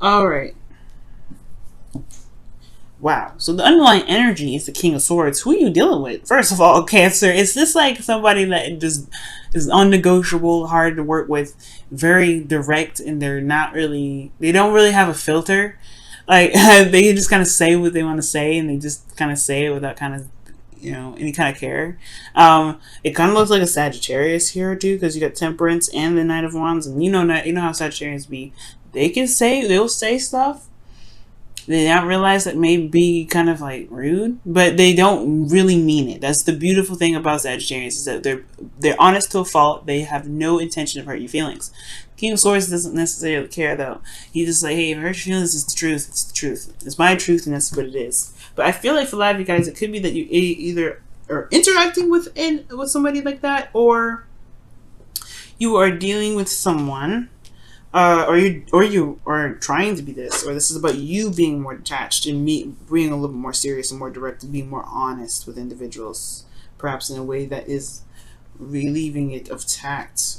All right. Wow. So the underlying energy is the King of Swords. Who are you dealing with? First of all, Cancer. Is this like somebody that just is unnegotiable, hard to work with, very direct, and they don't really have a filter. Like they just kind of say what they want to say, and they just kind of say it without kind of any kind of care. It kind of looks like a Sagittarius here too, because you got Temperance and the Knight of Wands, and you know how Sagittarians be. They'll say stuff they don't realize that may be kind of like rude, but they don't really mean it. That's the beautiful thing about Sagittarius, is that they're honest to a fault. They have no intention of hurting your feelings. King of Swords doesn't necessarily care though. He's just like, hey, if I hurt your feelings, it's the truth. It's the truth. It's my truth, and that's what it is. But I feel like for a lot of you guys, it could be that you either are interacting with somebody like that, or you are dealing with someone. Or you are trying to be this, or this is about you being more detached and me being a little bit more serious and more direct and being more honest with individuals, perhaps in a way that is relieving it of tact.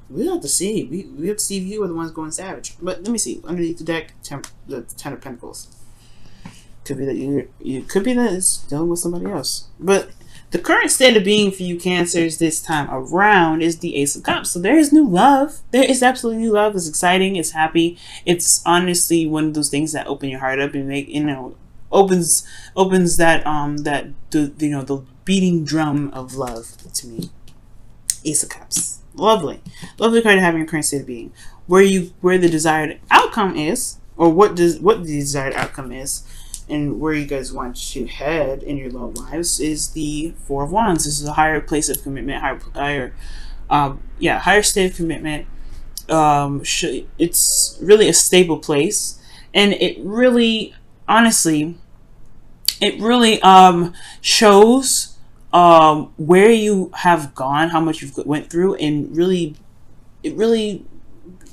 We'll have to see. We have to see if you are the ones going savage. But let me see. Underneath the deck, the Ten of Pentacles. Could be that you could be that it's dealing with somebody else. But the current state of being for you Cancers this time around is the Ace of Cups. So there is new love. There is absolutely new love. It's exciting. It's happy. It's honestly one of those things that open your heart up and make opens that the beating drum of love to me. Ace of Cups. Lovely card to have in your current state of being. Where the desired outcome is, or what the desired outcome is, and where you guys want to head in your love lives is the Four of Wands. This is a higher place of commitment, higher state of commitment. It's really a stable place, and it really, honestly, shows where you have gone, how much you've went through, and it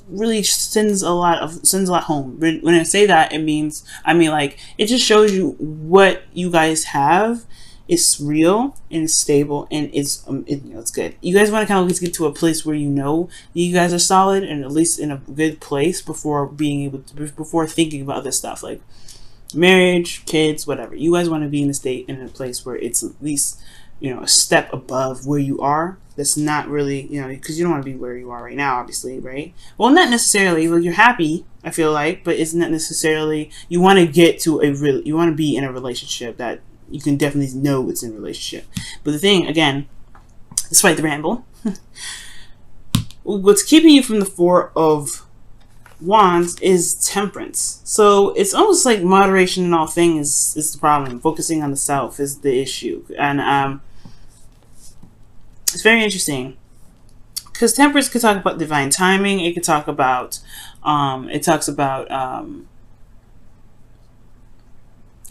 really sends a lot home. When I say that, I mean like it just shows you what you guys have. It's real and it's stable and it's good. You guys want to kind of at least get to a place where you guys are solid and at least in a good place before thinking about other stuff like marriage, kids, whatever. You guys want to be in a place where it's at least a step above where you are. That's not really, because you don't want to be where you are right now, obviously, right? Well, not necessarily. Well, you're happy, I feel like, but it's not necessarily. You want to get to you want to be in a relationship that you can definitely know it's in a relationship. But the thing, again, despite the ramble, what's keeping you from the Four of Wands is Temperance. So it's almost like moderation in all things is the problem. Focusing on the self is the issue, and it's very interesting because Temperance could talk about divine timing. It could talk about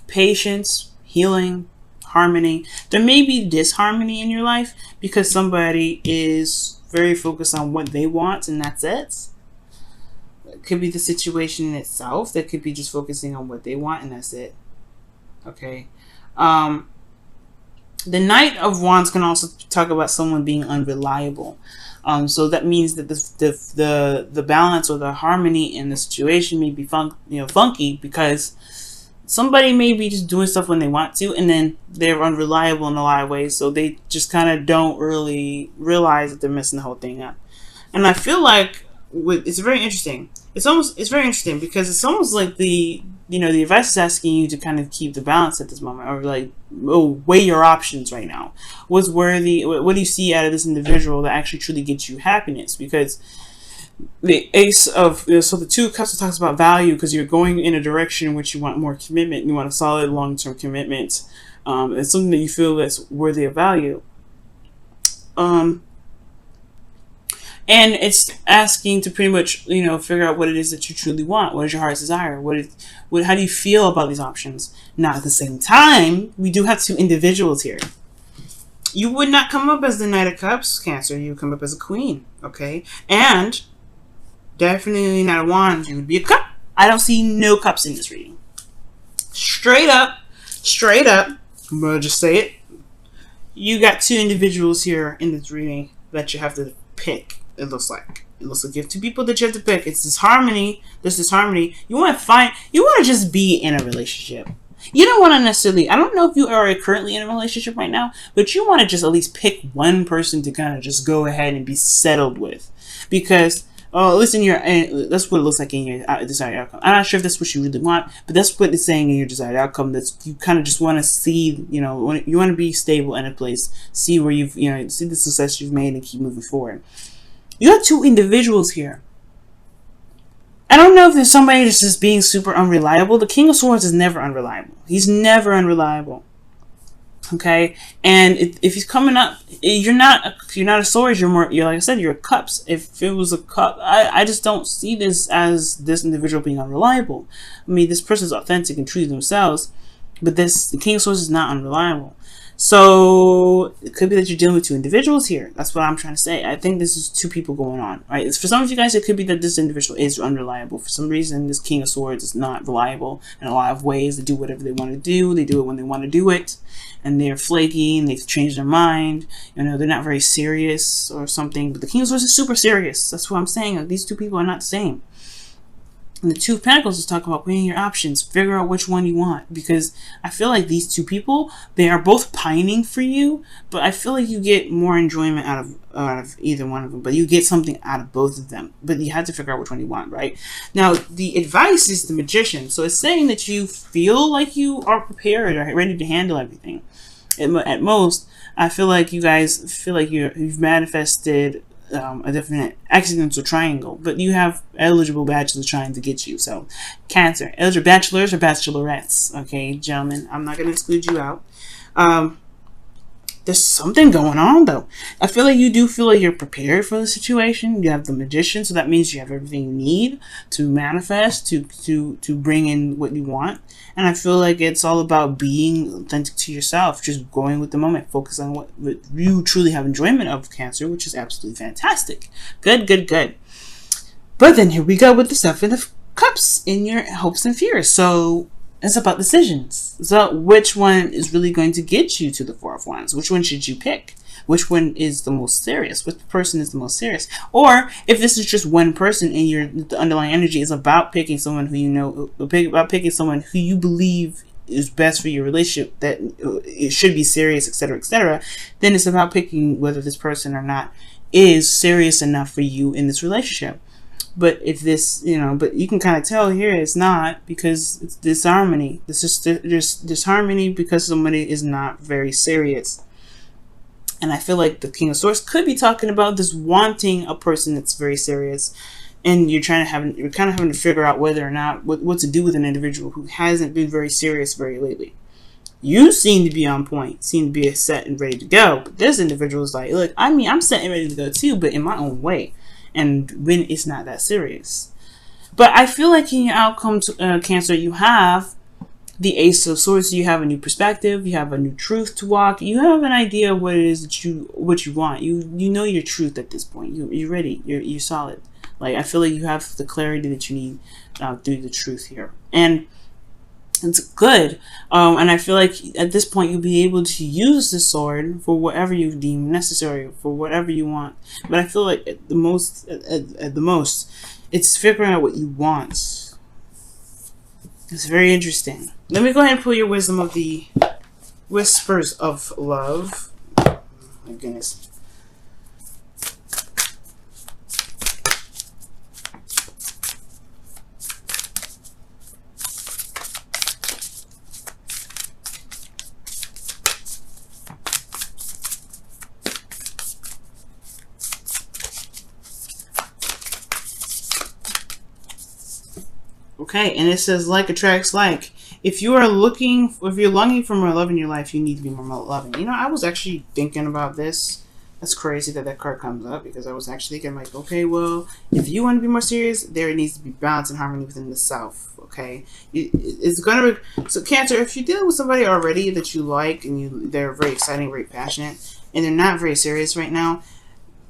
patience, healing, harmony. There may be disharmony in your life because somebody is very focused on what they want and that's it. It could be the situation in itself. That could be just focusing on what they want and that's it. Okay. The Knight of Wands can also talk about someone being unreliable. So that means that the balance or the harmony in the situation may be funky because somebody may be just doing stuff when they want to, and then they're unreliable in a lot of ways. So they just kind of don't really realize that they're messing the whole thing up. And I feel like it's very interesting. It's very interesting because it's almost like the advice is asking you to kind of keep the balance at this moment, or like, weigh your options right now. What's worthy? What do you see out of this individual that actually truly gets you happiness? Because the Ace of so the Two of Cups talks about value because you're going in a direction in which you want more commitment. You want a solid long-term commitment. It's something that you feel that's worthy of value. And it's asking to pretty much, figure out what it is that you truly want. What is your heart's desire? How do you feel about these options? Now, at the same time, we do have two individuals here. You would not come up as the Knight of Cups, Cancer. You would come up as a Queen, okay? And definitely not a Wand. You would be a Cup. I don't see no Cups in this reading. Straight up, I'm going to just say it. You got two individuals here in this reading that you have to pick. It looks like. It looks like you have two people that you have to pick. It's this harmony. There's this harmony. You want to just be in a relationship. You don't want to necessarily, I don't know if you are currently in a relationship right now, but you want to just at least pick one person to kind of just go ahead and be settled with. Because, at least that's what it looks like in your desired outcome. I'm not sure if that's what you really want, but that's what it's saying in your desired outcome. That's, you kind of just want to see, you want to be stable in a place, see where you've, see the success you've made and keep moving forward. You have two individuals here. I don't know if there's somebody that's just being super unreliable. The King of Swords is never unreliable. He's never unreliable. Okay, and if he's coming up, you're not a sword. You're like I said, you're a cups. If it was a cup, I just don't see this as this individual being unreliable. I mean, this person's authentic and true to themselves, but the King of Swords is not unreliable. So it could be that you're dealing with two individuals here. That's what I'm trying to say. I think this is two people going on, right? For some of you guys, it could be that this individual is unreliable. For some reason, this King of Swords is not reliable in a lot of ways. They do whatever they want to do. They do it when they want to do it. And they're flaky and they've changed their mind. They're not very serious or something. But the King of Swords is super serious. That's what I'm saying. These two people are not the same. And the Two of Pentacles is talking about weighing your options. Figure out which one you want. Because I feel like these two people, they are both pining for you. But I feel like you get more enjoyment out of either one of them. But you get something out of both of them. But you have to figure out which one you want, right? Now, the advice is the Magician. So it's saying that you feel like you are prepared or ready to handle everything. At most, I feel like you guys feel like you've manifested a definite accidental triangle, but you have eligible bachelors trying to get you. So, Cancer, eligible bachelors or bachelorettes. Okay, gentlemen, I'm not going to exclude you out. There's something going on though. I feel like you do feel like you're prepared for the situation. You have the Magician, so that means you have everything you need to manifest, to bring in what you want. And I feel like it's all about being authentic to yourself, just going with the moment, focus on what you truly have enjoyment of, Cancer, which is absolutely fantastic. Good, good, good. But then here we go with the Seven of Cups in your hopes and fears. So it's about decisions. So which one is really going to get you to the Four of Wands? Which one should you pick? Which one is the most serious? Which person is the most serious? Or if this is just one person and the underlying energy is about picking someone who about picking someone who you believe is best for your relationship, that it should be serious, etc., then it's about picking whether this person or not is serious enough for you in this relationship. But if this, but you can kind of tell here it's not, because it's disharmony. This is just disharmony because somebody is not very serious. And I feel like the King of Swords could be talking about this wanting a person that's very serious, and you're kind of having to figure out whether or not what to do with an individual who hasn't been very serious very lately. You seem to be on point, seem to be set and ready to go, but this individual is like, look, I'm set and ready to go too, but in my own way. And when it's not that serious. But I feel like in your outcome, Cancer, you have the Ace of Swords. You have a new perspective. You have a new truth to walk. You have an idea of what it is that you want. You know your truth at this point. You're ready. You're solid. Like, I feel like you have the clarity that you need through the truth here. And it's good. And I feel like at this point you'll be able to use the sword for whatever you deem necessary, for whatever you want. But I feel like at the most, it's figuring out what you want. It's very interesting. Let me go ahead and pull your wisdom of the Whispers of Love. Oh my goodness. Okay, and it says like attracts like. If you're longing for more love in your life, you need to be more loving. I was actually thinking about this. That's crazy that card comes up, because I was actually thinking like, okay, well, if you want to be more serious, there needs to be balance and harmony within the self. Okay, it's gonna be so, Cancer. If you're dealing with somebody already that you like and they're very exciting, very passionate, and they're not very serious right now.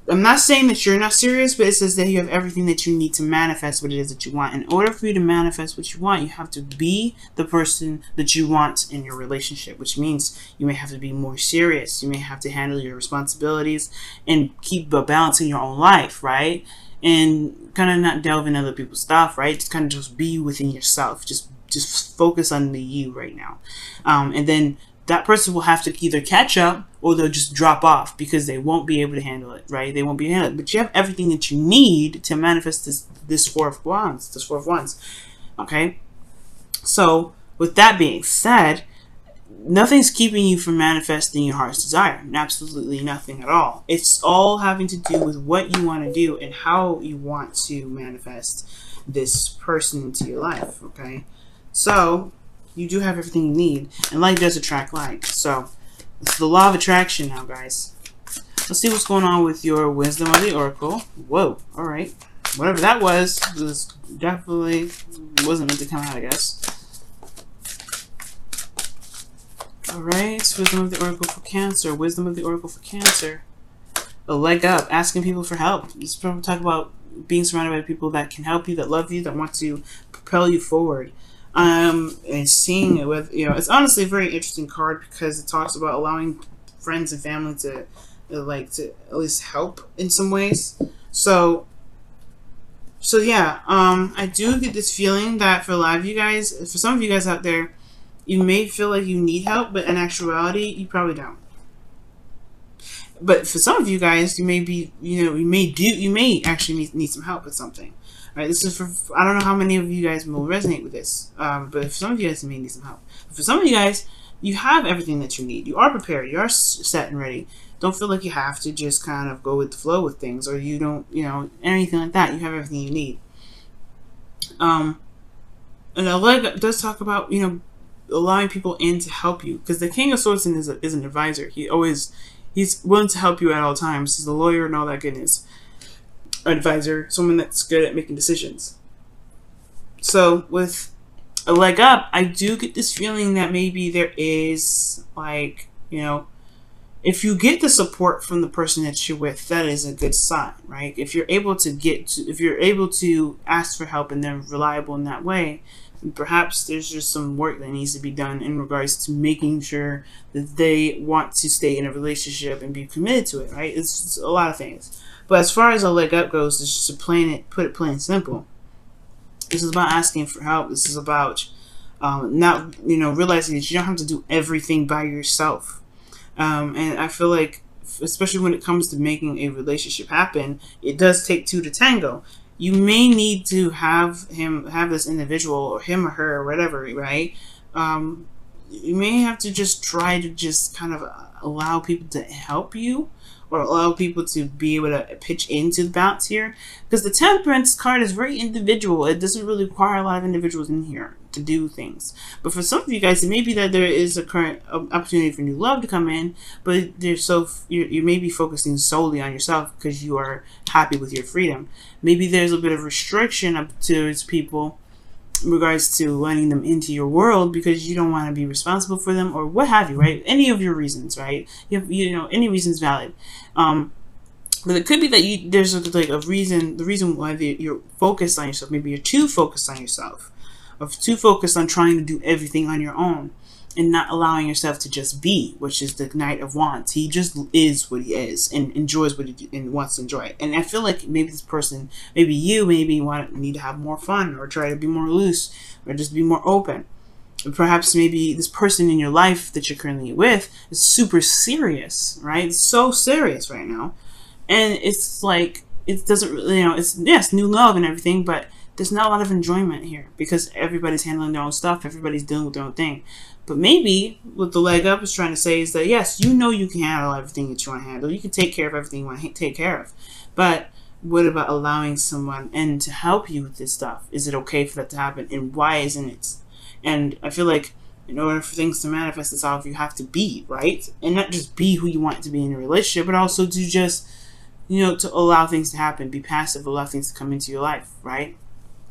I'm not saying that you're not serious, but it says that you have everything that you need to manifest what it is that you want. In order for you to manifest what you want, you have to be the person that you want in your relationship, which means you may have to be more serious. You may have to handle your responsibilities and keep a balance in your own life, right? and kind of not delve into other people's stuff, right? Just kind of just be within yourself. Just focus on the you right now. And then that person will have to either catch up or they'll just drop off because they won't be able to handle it, right? They won't be able to handle it. But you have everything that you need to manifest this Four of Wands, okay? So with that being said, nothing's keeping you from manifesting your heart's desire. Absolutely nothing at all. It's all having to do with what you want to do and how you want to manifest this person into your life, okay? So you do have everything you need, and like does attract like. So it's the law of attraction now, guys. Let's see what's going on with your wisdom of the oracle. Whoa, all right. Whatever that was definitely wasn't meant to come out, I guess. All right, wisdom of the oracle for Cancer. Wisdom of the oracle for Cancer. A leg up, asking people for help. This probably talk about being surrounded by people that can help you, that love you, that want to propel you forward. And seeing it with, it's honestly a very interesting card because it talks about allowing friends and family to at least help in some ways. So yeah, I do get this feeling that for a lot of you guys, for some of you guys out there, you may feel like you need help, but in actuality, you probably don't. But for some of you guys, you may actually need some help with something. Right, this is for, I don't know how many of you guys will resonate with this, but for some of you guys, you may need some help. But for some of you guys, you have everything that you need. You are prepared. You are set and ready. Don't feel like you have to just kind of go with the flow with things, or you don't, anything like that. You have everything you need. And a leg does talk about, allowing people in to help you, because the King of Swords is an advisor. He's willing to help you at all times. He's a lawyer and all that goodness. Advisor, someone that's good at making decisions. So with a leg up, I do get this feeling that maybe there is if you get the support from the person that you're with, that is a good sign, right? If you're able to ask for help and they're reliable in that way, perhaps there's just some work that needs to be done in regards to making sure that they want to stay in a relationship and be committed to it, right? It's a lot of things. But as far as a leg up goes, it's just to put it plain and simple. This is about asking for help. This is about not, realizing that you don't have to do everything by yourself. And I feel like, especially when it comes to making a relationship happen, it does take two to tango. You may need to have this individual, or him or her, or whatever, right? You may have to just try to just kind of allow people to help you, or allow people to be able to pitch into the balance here. Because the Temperance card is very individual. It doesn't really require a lot of individuals in here to do things. But for some of you guys, it may be that there is a current opportunity for new love to come in, but you may be focusing solely on yourself because you are happy with your freedom. Maybe there's a bit of restriction up to people in regards to letting them into your world because you don't want to be responsible for them, or what have you, right? Any of your reasons, right? Any reason is valid. But it could be that there's a reason, the reason why you're focused on yourself. Maybe you're too focused on yourself, or too focused on trying to do everything on your own and not allowing yourself to just be, which is the Knight of Wands. He just is what he is and enjoys what he and wants to enjoy. And I feel like maybe this person, maybe you need to have more fun, or try to be more loose, or just be more open. And perhaps maybe this person in your life that you're currently with is super serious, right? It's so serious right now. And it's like, it doesn't really, it's, yes, new love and everything, but there's not a lot of enjoyment here because everybody's handling their own stuff. Everybody's dealing with their own thing. But maybe what the leg up is trying to say is that, yes, you can handle everything that you want to handle. You can take care of everything you want to take care of. But what about allowing someone in to help you with this stuff? Is it okay for that to happen? And why isn't it? And I feel like in order for things to manifest itself, you have to be, right? And not just be who you want to be in a relationship, but also to just, to allow things to happen. Be passive, allow things to come into your life, right?